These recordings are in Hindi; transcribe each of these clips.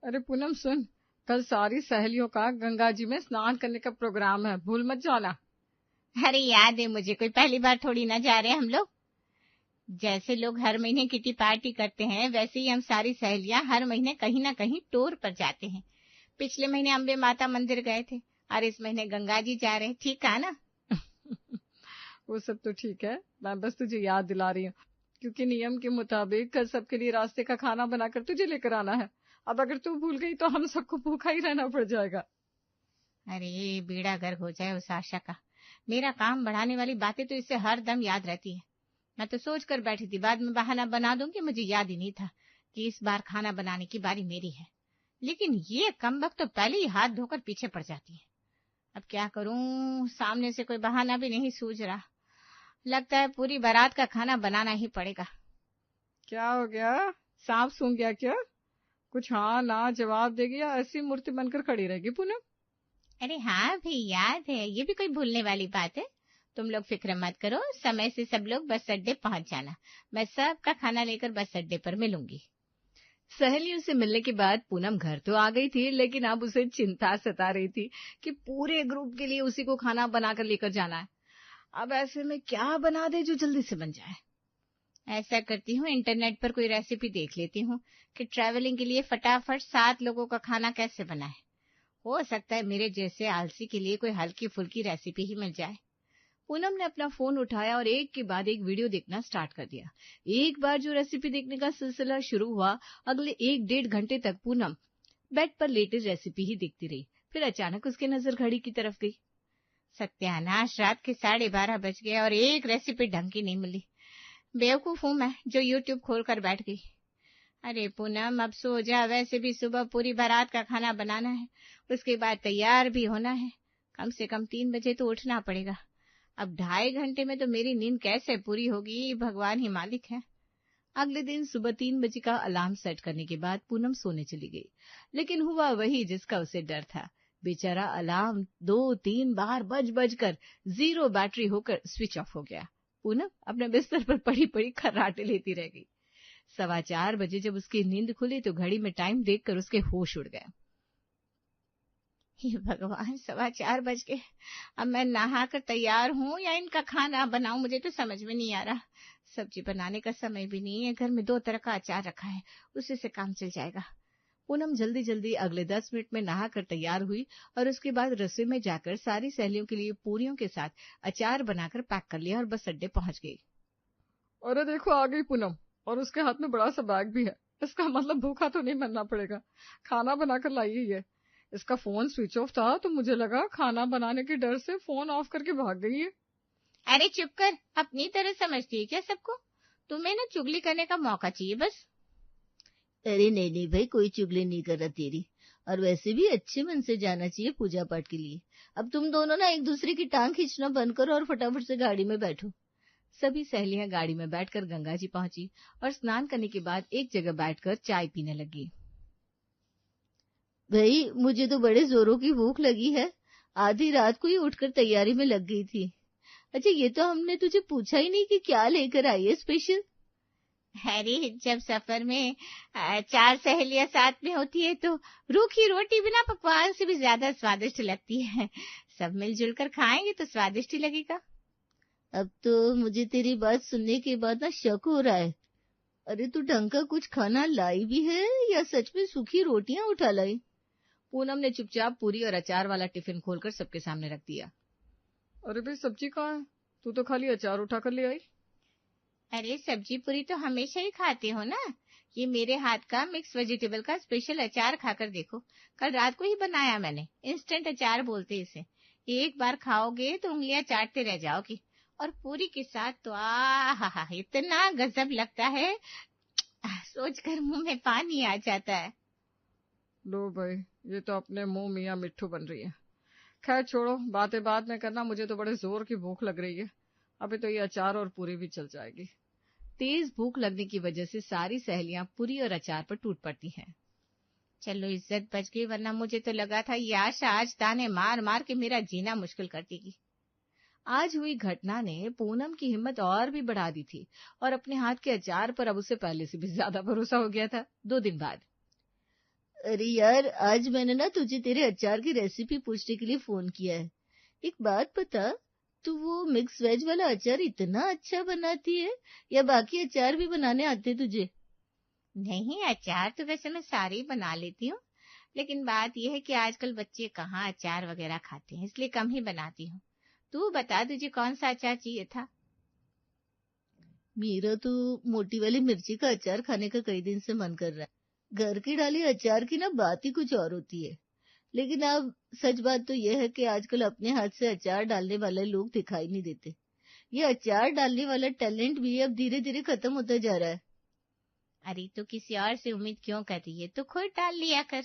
अरे पूनम सुन, कल सारी सहेलियों का गंगा जी में स्नान करने का प्रोग्राम है, भूल मत जाना। अरे याद है मुझे, कोई पहली बार थोड़ी ना जा रहे हम लोग। जैसे लोग हर महीने किटी पार्टी करते हैं वैसे ही हम सारी सहेलियां हर महीने कहीं ना कहीं टूर पर जाते हैं। पिछले महीने अम्बे माता मंदिर गए थे और इस महीने गंगा जी जा रहे हैं। ठीक है ना? वो सब तो ठीक है, मैं बस तुझे याद दिला रही हूँ, क्योंकि नियम के मुताबिक कल सबके लिए रास्ते का खाना बनाकर तुझे लेकर आना है। अब अगर तू भूल गई तो हम सबको भूखा ही रहना पड़ जाएगा। अरे बेड़ा गर्क हो जाए उस आशा का। मेरा काम बढ़ाने वाली बातें तो इससे हर दम याद रहती है। मैं तो सोच कर बैठी थी बाद में बहाना बना दूंगी, मुझे याद ही नहीं था कि इस बार खाना बनाने की बारी मेरी है। लेकिन ये कमबख्त तो पहले ही हाथ धोकर पीछे पड़ जाती है। अब क्या करूं, सामने से कोई बहाना भी नहीं सूझ रहा। लगता है पूरी बारात का खाना बनाना ही पड़ेगा। क्या हो गया, सांप सूंघ गया क्या? कुछ हाँ ना जवाब देगी या ऐसी मूर्ति बनकर खड़ी रहेगी पूनम? अरे हाँ भाई, याद है, ये भी कोई भूलने वाली बात है। तुम लोग फिक्र मत करो, समय से सब लोग बस अड्डे पहुंच जाना। मैं सबका खाना लेकर बस अड्डे पर मिलूंगी। सहेलियों से मिलने के बाद पूनम घर तो आ गई थी, लेकिन अब उसे चिंता सता रही थी कि पूरे ग्रुप के लिए उसी को खाना बनाकर लेकर जाना है। अब ऐसे में क्या बना दे जो जल्दी से बन जाए। ऐसा करती हूँ, इंटरनेट पर कोई रेसिपी देख लेती हूँ कि ट्रैवलिंग के लिए फटाफट 7 लोगों का खाना कैसे बनाए। हो सकता है मेरे जैसे आलसी के लिए कोई हल्की फुल्की रेसिपी ही मिल जाए। पूनम ने अपना फोन उठाया और एक के बाद एक वीडियो देखना स्टार्ट कर दिया। एक बार जो रेसिपी देखने का सिलसिला शुरू हुआ, अगले 1 डेढ़ घंटे तक पूनम बेड पर लेटे रेसिपी ही देखती रही। फिर अचानक उसकी नजर घड़ी की तरफ गई। सत्यानाश, रात के 12:30 बज गए और एक रेसिपी ढंग की नहीं मिली। बेवकूफ हूं मैं जो यूट्यूब खोल कर बैठ गई। अरे पूनम, अब सो जा, वैसे भी सुबह पूरी बारात का खाना बनाना है, उसके बाद तैयार भी होना है। कम से कम 3 बजे तो उठना पड़ेगा। अब 2.5 घंटे में तो मेरी नींद कैसे पूरी होगी, भगवान ही मालिक है। अगले दिन सुबह 3 बजे का अलार्म सेट करने के बाद पूनम सोने चली गई, लेकिन हुआ वही जिसका उसे डर था। बेचारा अलार्म 2-3 बार बज बज कर 0 बैटरी होकर स्विच ऑफ हो गया। पूनम अपने बिस्तर पर पड़ी पड़ी खर्राटे लेती रह गई। 4:15 बजे जब उसकी नींद खुली तो घड़ी में टाइम देखकर उसके होश उड़ गए। हे भगवान, 4:15 बज गए। अब मैं नहाकर तैयार हूँ या इनका खाना बनाऊं, मुझे तो समझ में नहीं आ रहा। सब्जी बनाने का समय भी नहीं है, घर में 2 तरह का अचार रखा है, उसी से काम चल जाएगा। पूनम जल्दी जल्दी अगले 10 मिनट में नहाकर तैयार हुई और उसके बाद रसोई में जाकर सारी सहेलियों के लिए पूरियों के साथ अचार बनाकर पैक कर लिया और बस अड्डे पहुंच गई। अरे देखो आ गई पूनम, और उसके हाथ में बड़ा सा बैग भी है। इसका मतलब भूखा तो नहीं मरना पड़ेगा, खाना बनाकर लाई ही है। इसका फोन स्विच ऑफ था तो मुझे लगा खाना बनाने के डर से फोन ऑफ करके भाग गई है। अरे चुप कर, अपनी तरह समझती है क्या सबको? तुम्हें ना चुगली करने का मौका चाहिए बस। अरे नहीं नहीं भाई, कोई चुगली नहीं कर रहा तेरी। और वैसे भी अच्छे मन से जाना चाहिए पूजा पाठ के लिए। अब तुम दोनों ना एक दूसरे की टांग खींचना बंद करो और फटाफट से गाड़ी में बैठो। सभी सहेलियां गाड़ी में बैठकर गंगा जी पहुंची और स्नान करने के बाद एक जगह बैठकर चाय पीने लगी। भाई मुझे तो बड़े जोरों की भूख लगी है, आधी रात को ही उठकर तैयारी में लग गई थी। अच्छा ये तो हमने तुझे पूछा ही नहीं कि क्या लेकर आई है स्पेशल। अरे जब सफर में 4 सहेलियां साथ में होती है तो रूखी रोटी बिना पकवान से भी ज्यादा स्वादिष्ट लगती है। सब मिलजुल कर खाएंगे तो स्वादिष्ट ही लगेगा। अब तो मुझे तेरी बात सुनने के बाद ना शक हो रहा है। अरे तू ढंग का कुछ खाना लाई भी है या सच में सूखी रोटियां उठा लाई? पूनम ने चुपचाप पूरी और अचार वाला टिफिन खोलकर सबके सामने रख दिया। अरे भाई सब्जी कहाँ है? तू तो खाली अचार उठा कर ले आई। अरे सब्जी पूरी तो हमेशा ही खाते हो ना। ये मेरे हाथ का मिक्स वेजिटेबल का स्पेशल अचार खाकर देखो, कल रात को ही बनाया मैंने। इंस्टेंट अचार बोलते इसे। एक बार खाओगे तो उंगलियां चाटते रह जाओगी। और पूरी के साथ तो आहा, इतना गजब लगता है, सोचकर मुंह में पानी आ जाता है। लो भाई, ये तो अपने मुंह मियाँ मिट्ठू बन रही है। खैर छोड़ो, बातें बाद में करना, मुझे तो बड़े जोर की भूख लग रही है। अभी तो ये अचार और पूरी भी चल जाएगी। तेज भूख लगने की वजह से सारी सहेलियां पूरी और अचार पर टूट पड़ती हैं। चलो इज्जत बच गई, वरना मुझे तो लगा था ये आशा आज ताने मार मार के मेरा जीना मुश्किल कर देगी। आज हुई घटना ने पूनम की हिम्मत और भी बढ़ा दी थी और अपने हाथ के अचार पर अब उसे पहले से भी ज्यादा भरोसा हो गया था। 2 दिन बाद अरे यार, आज मैंने ना तुझे तेरे अचार की रेसिपी पूछने के लिए फोन किया है। एक बात बता, तू वो मिक्स वेज वाला अचार इतना अच्छा बनाती है या बाकी अचार भी बनाने आते तुझे? नहीं, अचार तो वैसे मैं सारे ही बना लेती हूँ, लेकिन बात यह है कि आजकल बच्चे कहाँ अचार वगैरह खाते हैं, इसलिए कम ही बनाती हूँ। तू बता, तुझे कौन सा अचार चाहिए था? मेरा तो मोटी वाली मिर्ची का अचार खाने का कई दिन से मन कर रहा है। घर की डाली अचार की ना बात ही कुछ और होती है। लेकिन अब सच बात तो यह है कि आजकल अपने हाथ से अचार डालने वाले लोग दिखाई नहीं देते। ये अचार डालने वाला टैलेंट भी अब धीरे धीरे खत्म होता जा रहा है। अरे तो किसी और से उम्मीद क्यों कर रही है, तो खुद डाल लिया कर।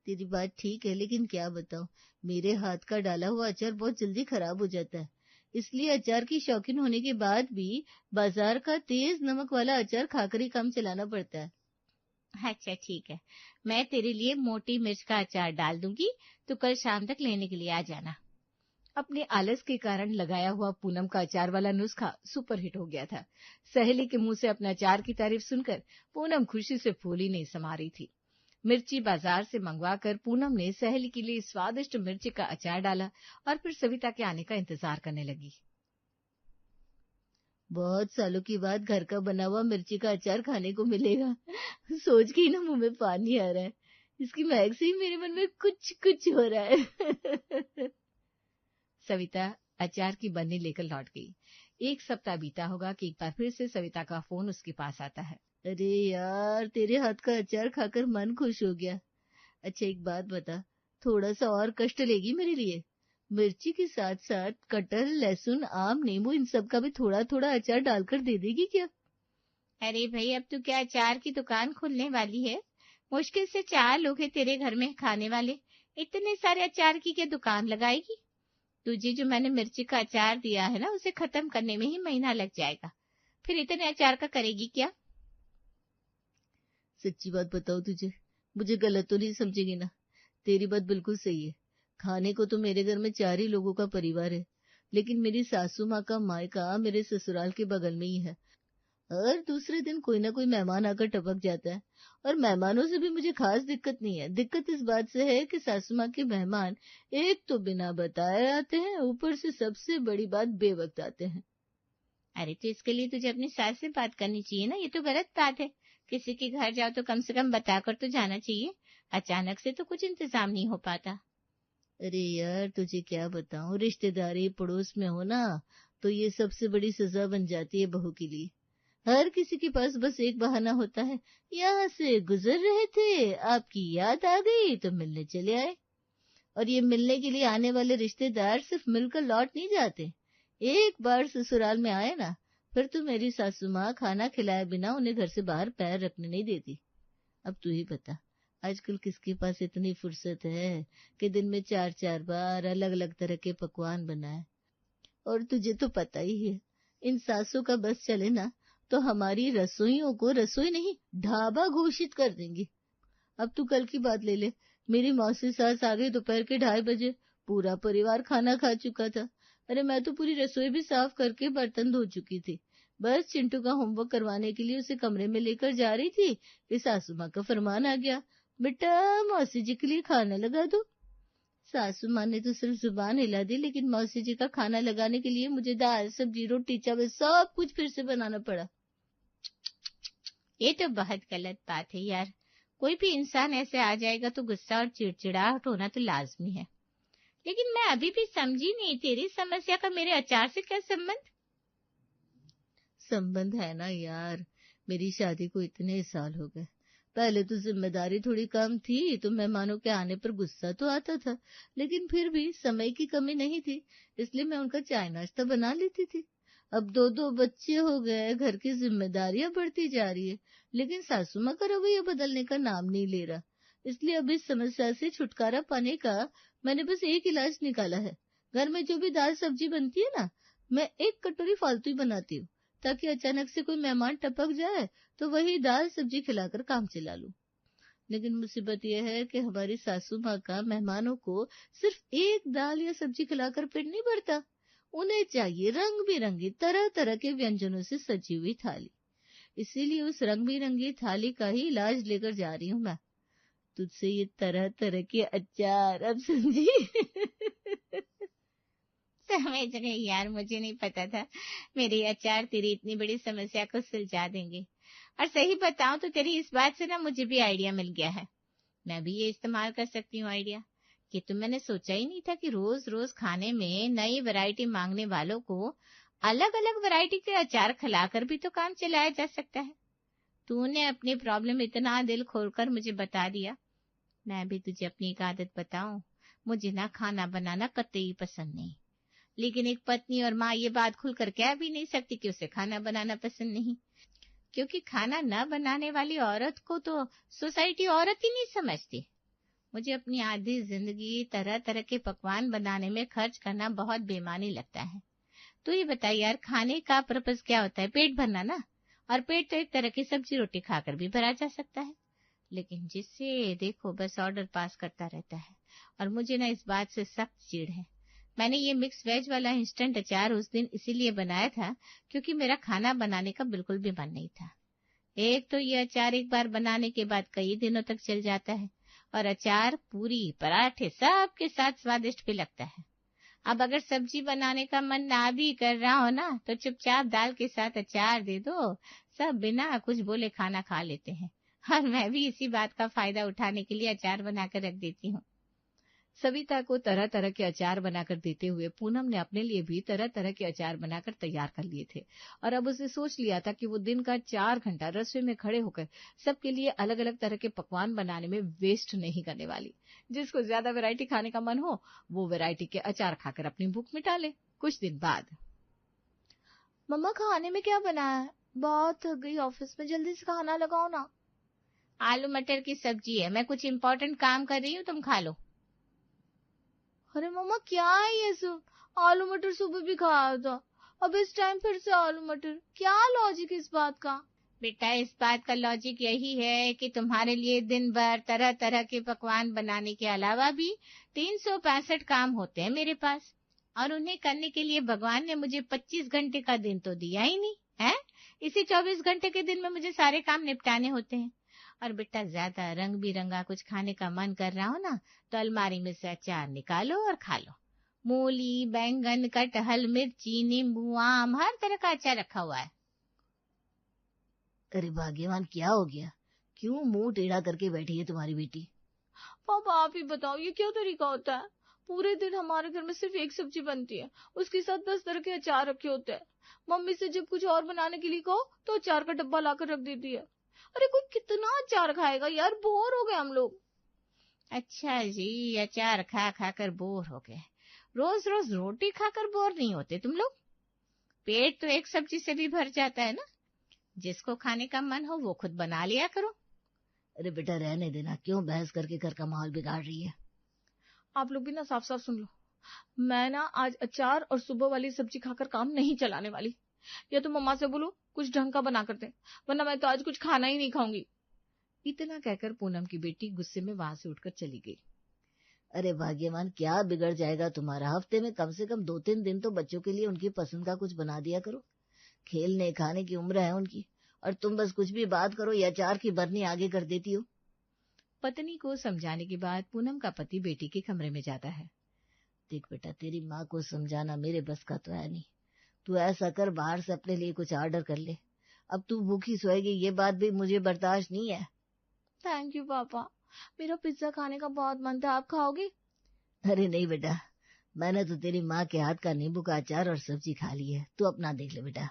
तेरी बात ठीक है, लेकिन क्या बताऊं, मेरे हाथ का डाला हुआ अचार बहुत जल्दी खराब हो जाता है। इसलिए अचार की शौकीन होने के बाद भी बाजार का तेज नमक वाला अचार खाकर ही काम चलाना पड़ता है। अच्छा ठीक है, मैं तेरे लिए मोटी मिर्च का अचार डाल दूंगी, तो कल शाम तक लेने के लिए आ जाना। अपने आलस के कारण लगाया हुआ पूनम का अचार वाला नुस्खा सुपरहिट हो गया था। सहेली के मुंह से अपने अचार की तारीफ सुनकर पूनम खुशी से फूली नहीं समा रही थी। मिर्ची बाजार से मंगवाकर पूनम ने सहेली के लिए स्वादिष्ट मिर्ची का अचार डाला और फिर सविता के आने का इंतजार करने लगी। बहुत सालों के बाद घर का बना हुआ मिर्ची का अचार खाने को मिलेगा। सोच के ही ना मुंह में पानी आ रहा है। इसकी महक से ही मेरे मन में कुछ कुछ हो रहा है। सविता अचार की बन्नी लेकर लौट गई। 1 सप्ताह बीता होगा कि एक बार फिर से सविता का फोन उसके पास आता है। अरे यार, तेरे हाथ का अचार खाकर मन खुश हो गया। अच्छा एक बात बता, थोड़ा सा और कष्ट लेगी मेरे लिए? मिर्ची के साथ साथ कटहल, लहसुन, आम, नींबू इन सब का भी थोड़ा थोड़ा अचार डालकर दे देगी क्या? अरे भाई, अब तू क्या अचार की दुकान खोलने वाली है? मुश्किल से 4 लोग हैं तेरे घर में खाने वाले, इतने सारे अचार की क्या दुकान लगाएगी? तुझे जो मैंने मिर्ची का अचार दिया है ना, उसे खत्म करने में ही महीना लग जाएगा, फिर इतने अचार का करेगी क्या? सच्ची बात बताओ तुझे, मुझे गलत तो नहीं समझेगी ना? तेरी बात बिल्कुल सही है। खाने को तो मेरे घर में 4 ही लोगों का परिवार है, लेकिन मेरी सासू माँ का मायका मेरे ससुराल के बगल में ही है। हर दूसरे दिन कोई ना कोई मेहमान आकर टपक जाता है, और मेहमानों से भी मुझे खास दिक्कत नहीं है। दिक्कत इस बात से है कि सासू माँ के मेहमान एक तो बिना बताए आते हैं, ऊपर से सबसे बड़ी बात बेवक्त आते हैं। अरे तो इसके लिए तुझे अपनी सास से बात करनी चाहिए ना, ये तो गलत बात है। किसी के घर जाओ तो कम से कम बताकर तो जाना चाहिए, अचानक से तो कुछ इंतजाम नहीं हो पाता। अरे यार, तुझे क्या बताऊं, रिश्तेदारी पड़ोस में हो ना, तो ये सबसे बड़ी सजा बन जाती है बहू के लिए। हर किसी के पास बस एक बहाना होता है, यहाँ से गुजर रहे थे, आपकी याद आ गई तो मिलने चले आए। और ये मिलने के लिए आने वाले रिश्तेदार सिर्फ मिलकर लौट नहीं जाते। एक बार ससुराल में आए ना, फिर तो मेरी सासू माँ खाना खिलाए बिना उन्हें घर से बाहर पैर रखने नहीं देती। अब तू ही बता, आजकल किसके पास इतनी फुर्सत है कि दिन में 4-4 बार अलग अलग तरह के पकवान बनाए। और तुझे तो पता ही है, इन सासों का बस चले ना तो हमारी रसोइयों को रसोई नहीं ढाबा घोषित कर देंगी। अब तू कल की बात ले ले, मेरी मौसी सास आ गई दोपहर के 2:30 बजे, पूरा परिवार खाना खा चुका था। अरे मैं तो पूरी रसोई भी साफ करके बर्तन धो चुकी थी। बस चिंटू का होमवर्क करवाने के लिए उसे कमरे में लेकर जा रही थी कि सासू माँ का फरमान आ गया, बेटा मौसी जी के लिए खाना लगा दो। सासू माँ ने तो सिर्फ जुबान हिला दी, लेकिन मौसी जी का खाना लगाने के लिए मुझे दाल, सब्जी, रोटी, चावल सब कुछ फिर से बनाना पड़ा। ये तो बहुत गलत बात है यार, कोई भी इंसान ऐसे आ जाएगा तो गुस्सा और चिड़चिड़ाहट होना तो लाजमी है। लेकिन मैं अभी भी समझी नहीं, तेरी समस्या का मेरे अचार से क्या संबंध? संबंध है ना यार, मेरी शादी को इतने साल हो गए। पहले तो जिम्मेदारी थोड़ी कम थी तो मेहमानों के आने पर गुस्सा तो आता था, लेकिन फिर भी समय की कमी नहीं थी, इसलिए मैं उनका चाय नाश्ता बना लेती थी। अब 2-2 बच्चे हो गए, घर की जिम्मेदारियां बढ़ती जा रही है, लेकिन सासू माँ का रवैया बदलने का नाम नहीं ले रहा। इसलिए अब इस समस्या से छुटकारा पाने का मैंने बस एक इलाज निकाला है। घर में जो भी दाल सब्जी बनती है ना, मैं 1 कटोरी फालतू ही बनाती हूँ, ताकि अचानक से कोई मेहमान टपक जाए तो वही दाल सब्जी खिलाकर काम चला लूं। लेकिन मुसीबत यह है कि हमारी सासू माँ का मेहमानों को सिर्फ एक दाल या सब्जी खिलाकर पेट नहीं भरता। उन्हें चाहिए रंग बिरंगी तरह तरह के व्यंजनों से सजी हुई थाली। इसीलिए उस रंग बिरंगी थाली का ही इलाज लेकर जा रही हूँ मैं। तुझसे ये तरह तरह के अचार, अब समझी? समझ रहे यार, मुझे नहीं पता था मेरे अचार तेरी इतनी बड़ी समस्या को सुलझा देंगे। और सही बताऊं तो तेरी इस बात से ना मुझे भी आइडिया मिल गया है। मैं भी ये इस्तेमाल कर सकती हूँ आइडिया। कि तो मैंने सोचा ही नहीं था कि रोज रोज खाने में नई वैरायटी मांगने वालों को अलग अलग वैरायटी के अचार खिलाकर भी तो काम चलाया जा सकता है। तूने अपनी प्रॉब्लम इतना दिल खोलकर मुझे बता दिया। मैं भी तुझे अपनी एक आदत बताऊं, मुझे ना खाना बनाना कतई पसंद नहीं, लेकिन एक पत्नी और माँ ये बात खुलकर कह भी नहीं सकती कि उसे खाना बनाना पसंद नहीं, क्योंकि खाना न बनाने वाली औरत को तो सोसाइटी औरत ही नहीं समझती। मुझे अपनी आधी जिंदगी तरह तरह के पकवान बनाने में खर्च करना बहुत बेमानी लगता है। तो ये बताइए यार, खाने का पर्पस क्या होता है? पेट भरना ना। और पेट तो एक तरह की सब्जी रोटी खाकर भी भरा जा सकता है, लेकिन जिससे देखो बस ऑर्डर पास करता रहता है। और मुझे ना इस बात से सख्त चिढ़ है। मैंने ये मिक्स वेज वाला इंस्टेंट अचार उस दिन इसीलिए बनाया था क्योंकि मेरा खाना बनाने का बिल्कुल भी मन नहीं था। एक तो ये अचार एक बार बनाने के बाद कई दिनों तक चल जाता है, और अचार पूरी पराठे सबके साथ स्वादिष्ट भी लगता है। अब अगर सब्जी बनाने का मन ना भी कर रहा हो ना, तो चुपचाप दाल के साथ अचार दे दो, सब बिना कुछ बोले खाना खा लेते हैं। और मैं भी इसी बात का फायदा उठाने के लिए अचार बनाकर रख देती हूँ। सविता को तरह तरह के अचार बनाकर देते हुए पूनम ने अपने लिए भी तरह तरह के अचार बनाकर तैयार कर लिए थे, और अब उसे सोच लिया था कि वो दिन का 4 घंटा रसोई में खड़े होकर सबके लिए अलग अलग तरह के पकवान बनाने में वेस्ट नहीं करने वाली। जिसको ज्यादा वैरायटी खाने का मन हो वो वैरायटी के अचार खाकर अपनी भूख मिटा ले। कुछ दिन बाद, मम्मा खाने में क्या बना है? बहुत थक गई ऑफिस में, जल्दी से खाना लगाओ ना। आलू मटर की सब्जी है, मैं कुछ इम्पोर्टेंट काम कर रही हूँ, तुम खा लो। अरे मम्मा क्या है ये सब? आलू मटर सुबह भी खाया था, अब इस टाइम फिर से आलू मटर, क्या लॉजिक इस बात का? बेटा, इस बात का लॉजिक यही है कि तुम्हारे लिए दिन भर तरह तरह के पकवान बनाने के अलावा भी 365 काम होते हैं मेरे पास, और उन्हें करने के लिए भगवान ने मुझे 25 घंटे का दिन तो दिया ही नहीं है। इसी 24 घंटे के दिन में मुझे सारे काम निपटाने होते हैं। और बेटा, ज्यादा रंग बिरंगा कुछ खाने का मन कर रहा हो ना, तो अलमारी में से अचार निकालो और खा लो। मूली, बैंगन, कटहल, मिर्ची, नींबू, आम, हर तरह का अचार रखा हुआ है। अरे भाग्यवान, क्या हो गया? क्यों मुंह टेढ़ा करके बैठी है तुम्हारी बेटी? पापा आप ही बताओ, ये क्या तरीका होता है? पूरे दिन हमारे घर में सिर्फ एक सब्जी बनती है, उसके साथ 10 तरह के अचार रखे होते हैं। मम्मी से जब कुछ और बनाने के लिए कहो तो अचार का डब्बा लाकर रख देती है। अरे कोई कितना अचार खाएगा यार, बोर हो गए हम लोग। अच्छा जी, अचार खा खाकर बोर हो गए? रोज रोज रोटी खाकर बोर नहीं होते तुम लोग? पेट तो एक सब्जी से भी भर जाता है ना। जिसको खाने का मन हो वो खुद बना लिया करो। अरे बेटा रहने देना, क्यों बहस करके घर का माहौल बिगाड़ रही है? आप लोग भी ना साफ साफ सुन लो, मैं ना आज अचार और सुबह वाली सब्जी खाकर काम नहीं चलाने वाली। या तो मम्मा से बोलो कुछ ढंग का बना कर दे, वरना मैं तो आज कुछ खाना ही नहीं खाऊंगी। इतना कहकर पूनम की बेटी गुस्से में वहां से उठकर चली गई। अरे भाग्यवान, क्या बिगड़ जाएगा तुम्हारा? हफ्ते में कम से कम 2-3 दिन तो बच्चों के लिए उनकी पसंद का कुछ बना दिया करो। खेलने खाने की उम्र है उनकी, और तुम बस कुछ भी बात करो या अचार की बरनी आगे कर देती हो। पत्नी को समझाने के बाद पूनम का पति बेटी के कमरे में जाता है। देख बेटा, तेरी माँ को समझाना मेरे बस का तो है नहीं। तू ऐसा कर, बाहर से अपने लिए कुछ ऑर्डर कर ले। अब तू भूखी सोएगी ये बात भी मुझे बर्दाश्त नहीं है। थैंक यू पापा, मेरा पिज्जा खाने का बहुत मन था, आप खाओगे? अरे नहीं बेटा, मैंने तो तेरी माँ के हाथ का नींबू का अचार और सब्जी खा ली है, तू अपना देख ले बेटा।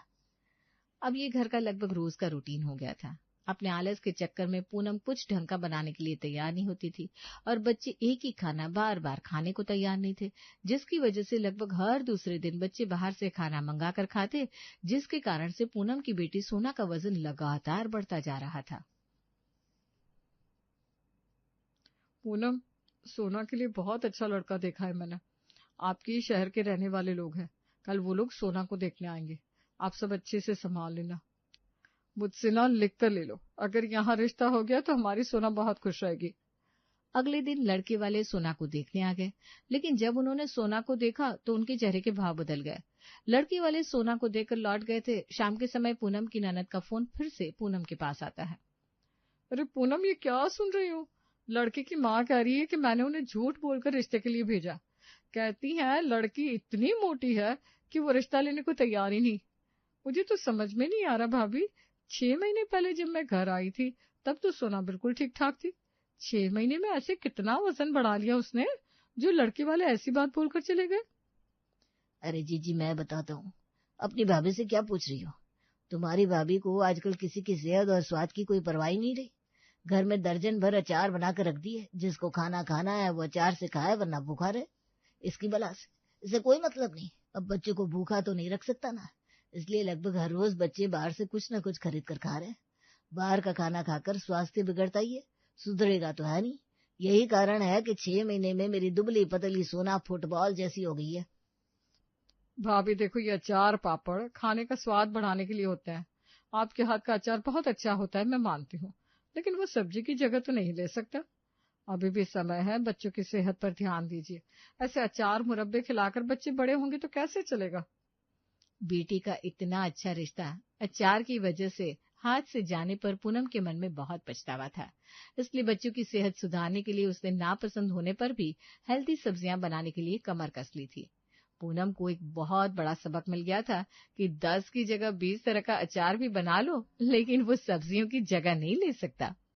अब ये घर का लगभग रोज का रूटीन हो गया था। अपने आलस के चक्कर में पूनम कुछ ढंग का बनाने के लिए तैयार नहीं होती थी, और बच्चे एक ही खाना बार बार खाने को तैयार नहीं थे, जिसकी वजह से लगभग हर दूसरे दिन बच्चे बाहर से खाना मंगा कर खाते, जिसके कारण से पूनम की बेटी सोना का वजन लगातार बढ़ता जा रहा था। पूनम, सोना के लिए बहुत अच्छा लड़का देखा है मैंने। आपके शहर के रहने वाले लोग हैं, कल वो लोग सोना को देखने आएंगे। आप सब अच्छे से संभाल लेना। मुझसे ना लिख कर ले लो, अगर यहाँ रिश्ता हो गया तो हमारी सोना बहुत खुश रहेगी। अगले दिन लड़के वाले सोना को देखने आ गए, लेकिन जब उन्होंने सोना को देखा तो उनके चेहरे के भाव बदल गए। लड़के वाले सोना को देखकर लौट गए थे। शाम के समय पूनम की ननद का फोन फिर से पूनम के पास आता है। अरे पूनम, ये क्या सुन रही हूँ? लड़के की माँ कह रही है कि मैंने उन्हें झूठ बोलकर रिश्ते के लिए भेजा। कहती है लड़की इतनी मोटी है कि वो रिश्ता लेने को तैयार ही नहीं। मुझे तो समझ में नहीं आ रहा भाभी, 6 महीने पहले जब मैं घर आई थी तब तो सोना बिल्कुल ठीक ठाक थी। 6 महीने में ऐसे कितना वजन बढ़ा लिया उसने, जो लड़के वाले ऐसी बात बोलकर चले गए। अरे जीजी मैं बताता हूँ, अपनी भाभी से क्या पूछ रही हो? तुम्हारी भाभी को आजकल किसी की सेहत और स्वाद की कोई परवाह ही नहीं रही। घर में दर्जन भर अचार बनाकर रख दी है, जिसको खाना खाना है वो अचार से खाए वरना भूखा रहे। इसकी बला से इसे कोई मतलब नहीं। अब बच्चों को भूखा तो नहीं रख सकता ना, इसलिए लगभग हर रोज बच्चे बाहर से कुछ न कुछ खरीद कर खा रहे हैं। बाहर का खाना खाकर स्वास्थ्य बिगड़ता ही है, सुधरेगा तो है नहीं। यही कारण है कि 6 महीने में मेरी दुबली पतली सोना फुटबॉल जैसी हो गई है। भाभी देखो, ये अचार पापड़ खाने का स्वाद बढ़ाने के लिए होता है। आपके हाथ का अचार बहुत अच्छा होता है, मैं मानती हूँ, लेकिन वो सब्जी की जगह तो नहीं ले सकता। अभी भी समय है, बच्चों की सेहत पर ध्यान दीजिए। ऐसे अचार मुरब्बे खिलाकर बच्चे बड़े होंगे तो कैसे चलेगा। बेटी का इतना अच्छा रिश्ता अचार की वजह से हाथ से जाने पर पूनम के मन में बहुत पछतावा था। इसलिए बच्चों की सेहत सुधारने के लिए उसने नापसंद होने पर भी हेल्दी सब्जियां बनाने के लिए कमर कस ली थी। पूनम को एक बहुत बड़ा सबक मिल गया था कि 10 की जगह 20 तरह का अचार भी बना लो, लेकिन वो सब्जियों की जगह नहीं ले सकता।